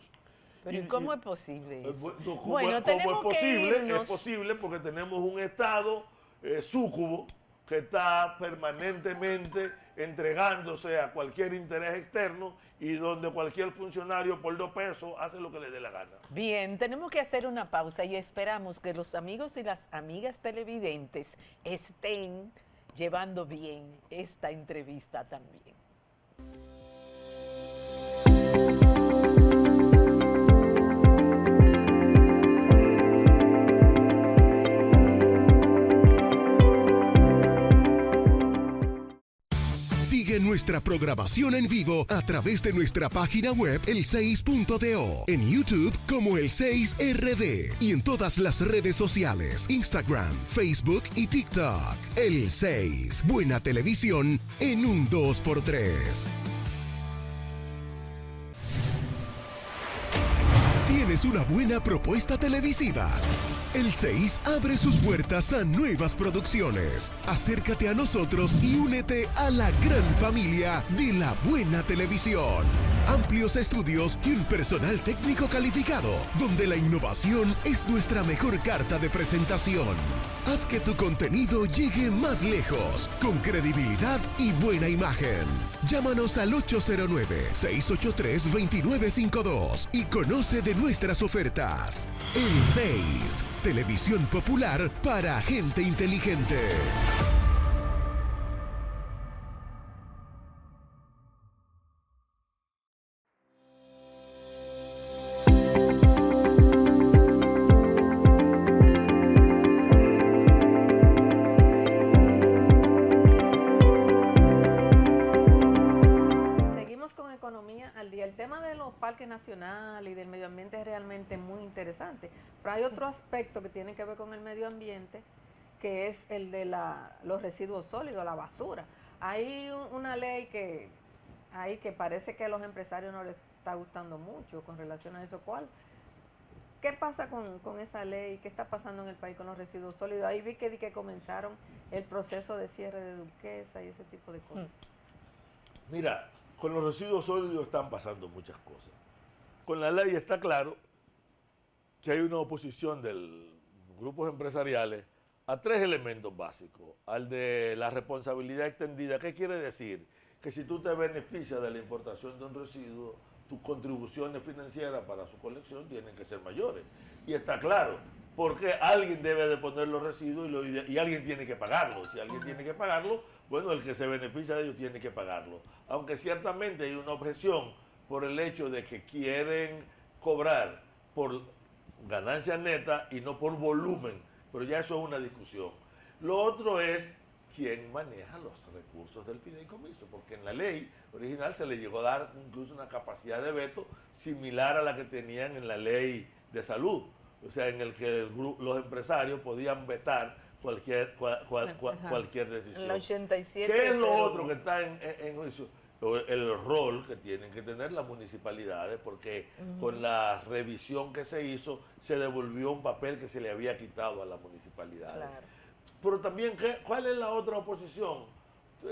Pero ¿y cómo es posible eso? ¿Cómo es posible porque tenemos un Estado súcubo que está permanentemente entregándose a cualquier interés externo y donde cualquier funcionario por 2 pesos hace lo que le dé la gana. Bien, tenemos que hacer una pausa y esperamos que los amigos y las amigas televidentes estén llevando bien esta entrevista también. Sigue nuestra programación en vivo a través de nuestra página web el6.do, en YouTube como el6RD y en todas las redes sociales, Instagram, Facebook y TikTok. El 6, buena televisión en un 2x3. ¿Tienes una buena propuesta televisiva? El 6 abre sus puertas a nuevas producciones. Acércate a nosotros y únete a la gran familia de la buena televisión. Amplios estudios y un personal técnico calificado, donde la innovación es nuestra mejor carta de presentación. Haz que tu contenido llegue más lejos, con credibilidad y buena imagen. Llámanos al 809-683-2952 y conoce de nuestras ofertas. El 6, televisión popular para gente inteligente. Nacional y del medio ambiente es realmente muy interesante, pero hay otro aspecto que tiene que ver con el medio ambiente, que es el de los residuos sólidos, la basura. Hay una ley que parece que a los empresarios no les está gustando mucho con relación a eso. ¿Qué pasa con esa ley? ¿Qué está pasando en el país con los residuos sólidos? Ahí vi que comenzaron el proceso de cierre de Duquesa y ese tipo de cosas. Mira, con los residuos sólidos están pasando muchas cosas. Con la ley está claro que hay una oposición de los grupos empresariales a 3 elementos básicos. Al de la responsabilidad extendida. ¿Qué quiere decir? Que si tú te beneficias de la importación de un residuo, tus contribuciones financieras para su colección tienen que ser mayores. Y está claro, porque alguien debe de poner los residuos y alguien tiene que pagarlo. Si alguien tiene que pagarlo, bueno, el que se beneficia de ellos tiene que pagarlo. Aunque ciertamente hay una objeción por el hecho de que quieren cobrar por ganancia neta y no por volumen, pero ya eso es una discusión. Lo otro es quién maneja los recursos del fideicomiso, porque en la ley original se le llegó a dar incluso una capacidad de veto similar a la que tenían en la ley de salud, o sea, en el que los empresarios podían vetar cualquier decisión. El 87, ¿qué es lo otro que está en juicio? El rol que tienen que tener las municipalidades, porque con la revisión que se hizo, se devolvió un papel que se le había quitado a las municipalidades. Claro. Pero también, ¿cuál es la otra oposición?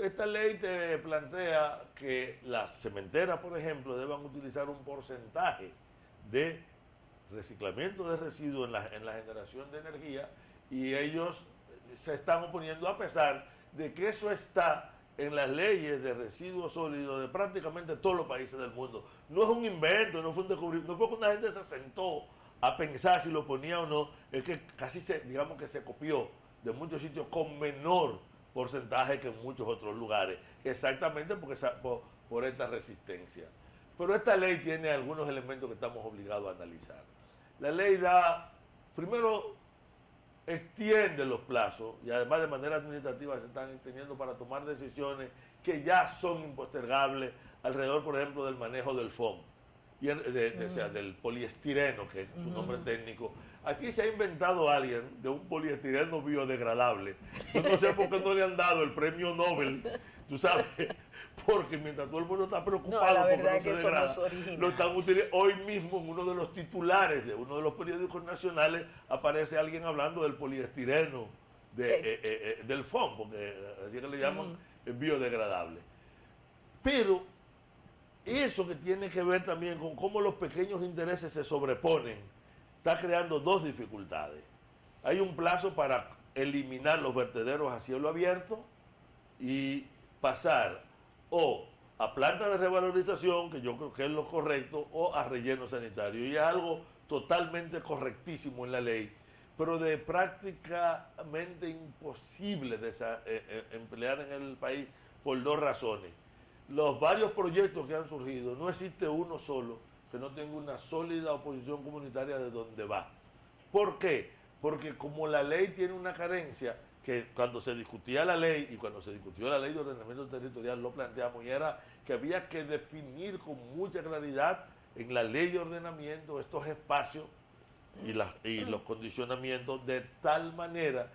Esta ley te plantea que las cementeras, por ejemplo, deban utilizar un porcentaje de reciclamiento de residuos en la generación de energía, y ellos se están oponiendo a pesar de que eso está en las leyes de residuos sólidos de prácticamente todos los países del mundo. No es un invento, no fue un descubrimiento, no fue que una gente se sentó a pensar si lo ponía o no, es que casi se copió de muchos sitios con menor porcentaje que en muchos otros lugares, exactamente por esta resistencia. Pero esta ley tiene algunos elementos que estamos obligados a analizar. La ley primero, extiende los plazos y además de manera administrativa se están extendiendo para tomar decisiones que ya son impostergables alrededor, por ejemplo, del manejo del fondo. o sea, del poliestireno, que es su nombre técnico. Aquí se ha inventado alguien de un poliestireno biodegradable. Yo no sé por qué no le han dado el premio Nobel, tú sabes, porque mientras todo el mundo está preocupado, no, la verdad porque es que somos originales. lo están utilizando. Hoy mismo en uno de los titulares de uno de los periódicos nacionales aparece alguien hablando del poliestireno del foam, porque así que le llaman biodegradable. Pero eso que tiene que ver también con cómo los pequeños intereses se sobreponen, está creando dos dificultades. Hay un plazo para eliminar los vertederos a cielo abierto y pasar o a plantas de revalorización, que yo creo que es lo correcto, o a relleno sanitario. Y es algo totalmente correctísimo en la ley, pero de prácticamente imposible de emplear en el país por dos razones. Los varios proyectos que han surgido, no existe uno solo que no tenga una sólida oposición comunitaria de donde va. ¿Por qué? Porque como la ley tiene una carencia, que cuando se discutía la ley y cuando se discutió la ley de ordenamiento territorial lo planteamos, y era que había que definir con mucha claridad en la ley de ordenamiento estos espacios y los condicionamientos de tal manera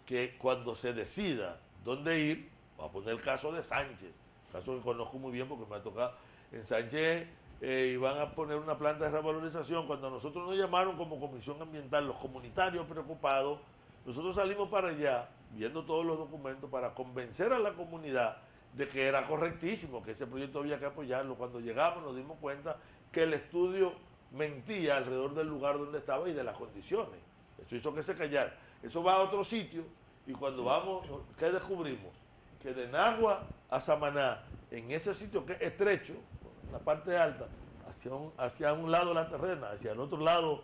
que cuando se decida dónde ir, voy a poner el caso de Sánchez, caso que conozco muy bien porque me ha tocado en Sánchez, y van a poner una planta de revalorización. Cuando nosotros nos llamaron como comisión ambiental, los comunitarios preocupados, nosotros salimos para allá, viendo todos los documentos, para convencer a la comunidad de que era correctísimo, que ese proyecto había que apoyarlo. Cuando llegamos nos dimos cuenta que el estudio mentía alrededor del lugar donde estaba y de las condiciones. Eso hizo que se callara. Eso va a otro sitio y cuando vamos, ¿qué descubrimos? Que de Nagua a Samaná, en ese sitio que es estrecho, la parte alta, hacia un lado la terrena, hacia el otro lado...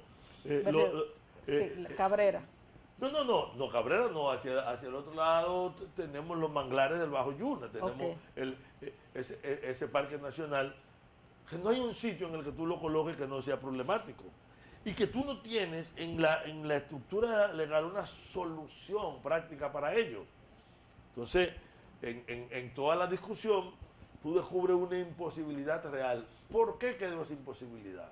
Cabrera. No, Cabrera no, hacia el otro lado tenemos los manglares del Bajo Yuna, tenemos ese parque nacional, que no hay un sitio en el que tú lo coloques que no sea problemático y que tú no tienes en la estructura legal una solución práctica para ello. Entonces, en toda la discusión, tú descubres una imposibilidad real. ¿Por qué quedó esa imposibilidad?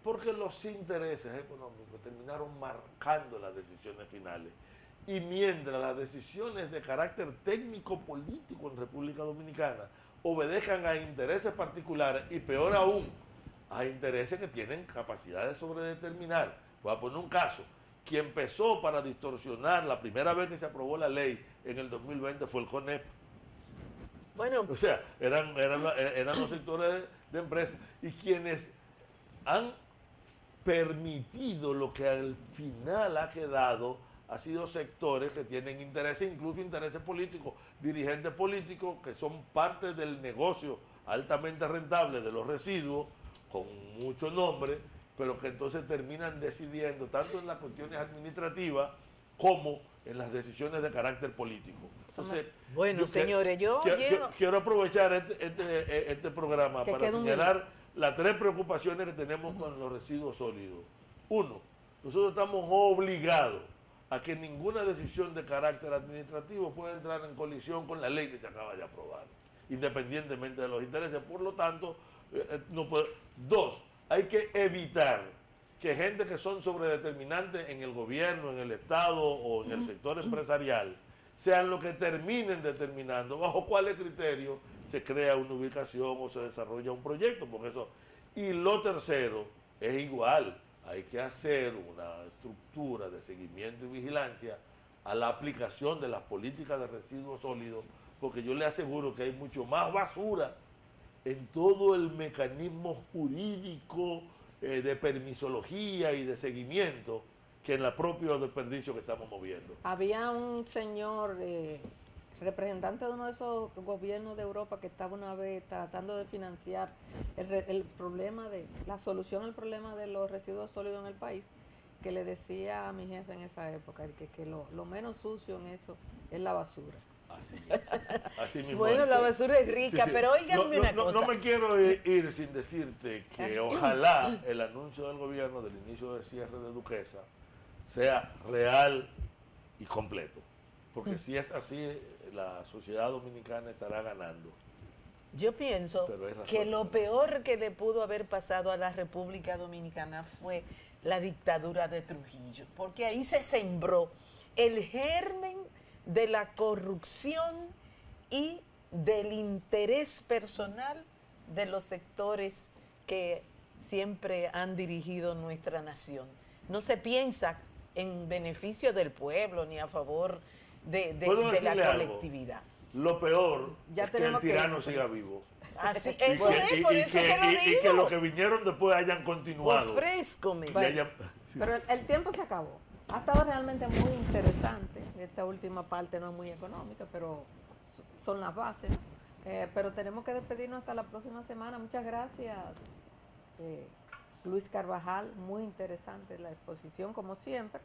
Porque los intereses económicos terminaron marcando las decisiones finales. Y mientras las decisiones de carácter técnico-político en República Dominicana obedezcan a intereses particulares y peor aún, a intereses que tienen capacidad de sobredeterminar. Voy a poner un caso. Quien empezó para distorsionar la primera vez que se aprobó la ley en el 2020 fue el CONEP. Bueno, o sea, eran los sectores de empresas y quienes han permitido lo que al final ha quedado ha sido sectores que tienen intereses, incluso intereses políticos, dirigentes políticos que son parte del negocio altamente rentable de los residuos, con mucho nombre, pero que entonces terminan decidiendo tanto en las cuestiones administrativas como en las decisiones de carácter político. Entonces, bueno, señores, quiero aprovechar este programa para señalar las tres preocupaciones que tenemos con los residuos sólidos. Uno, nosotros estamos obligados a que ninguna decisión de carácter administrativo pueda entrar en colisión con la ley que se acaba de aprobar, independientemente de los intereses. Por lo tanto, no puede. Dos, hay que evitar que gente que son sobredeterminantes en el gobierno, en el Estado o en el sector empresarial, sean los que terminen determinando bajo cuáles criterios se crea una ubicación o se desarrolla un proyecto, porque eso. Y lo tercero es igual, hay que hacer una estructura de seguimiento y vigilancia a la aplicación de las políticas de residuos sólidos, porque yo le aseguro que hay mucho más basura en todo el mecanismo jurídico de permisología y de seguimiento que en el propio desperdicio que estamos moviendo. Había un señor representante de uno de esos gobiernos de Europa que estaba una vez tratando de financiar el problema la solución al problema de los residuos sólidos en el país, que le decía a mi jefe en esa época que lo menos sucio en eso es la basura. Así mismo. Bueno, la basura es rica, sí. Pero óiganme una cosa. No me quiero ir sin decirte que ojalá el anuncio del gobierno del inicio del cierre de Duquesa sea real y completo. Porque si es así, la sociedad dominicana estará ganando. Yo pienso Pero hay razón, que lo ¿no? peor que le pudo haber pasado a la República Dominicana fue la dictadura de Trujillo, porque ahí se sembró el germen de la corrupción y del interés personal de los sectores que siempre han dirigido nuestra nación. No se piensa en beneficio del pueblo ni a favor de ¿Puedo la decirle algo? colectividad. Lo peor Ya es que el tenemos que- tirano siga vivo. Así, Y eso que- es, y- por y eso que- que lo y digo. que los que vinieron después hayan continuado. Ofrézcome. Y hayan- Pero el tiempo se acabó. Ha estado realmente muy interesante. Esta última parte no es muy económica, pero son las bases, ¿no? Pero tenemos que despedirnos hasta la próxima semana. Muchas gracias, Luis Carvajal. Muy interesante la exposición, como siempre.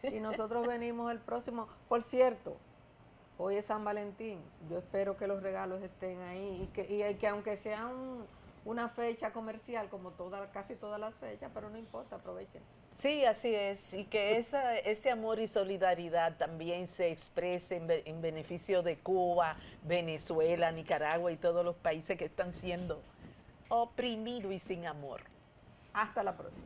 Y nosotros venimos el próximo. Por cierto, hoy es San Valentín. Yo espero que los regalos estén ahí y que aunque sea una fecha comercial, como casi todas las fechas, pero no importa, aprovechen. Sí, así es, y que ese amor y solidaridad también se exprese en beneficio de Cuba, Venezuela, Nicaragua y todos los países que están siendo oprimidos y sin amor. Hasta la próxima.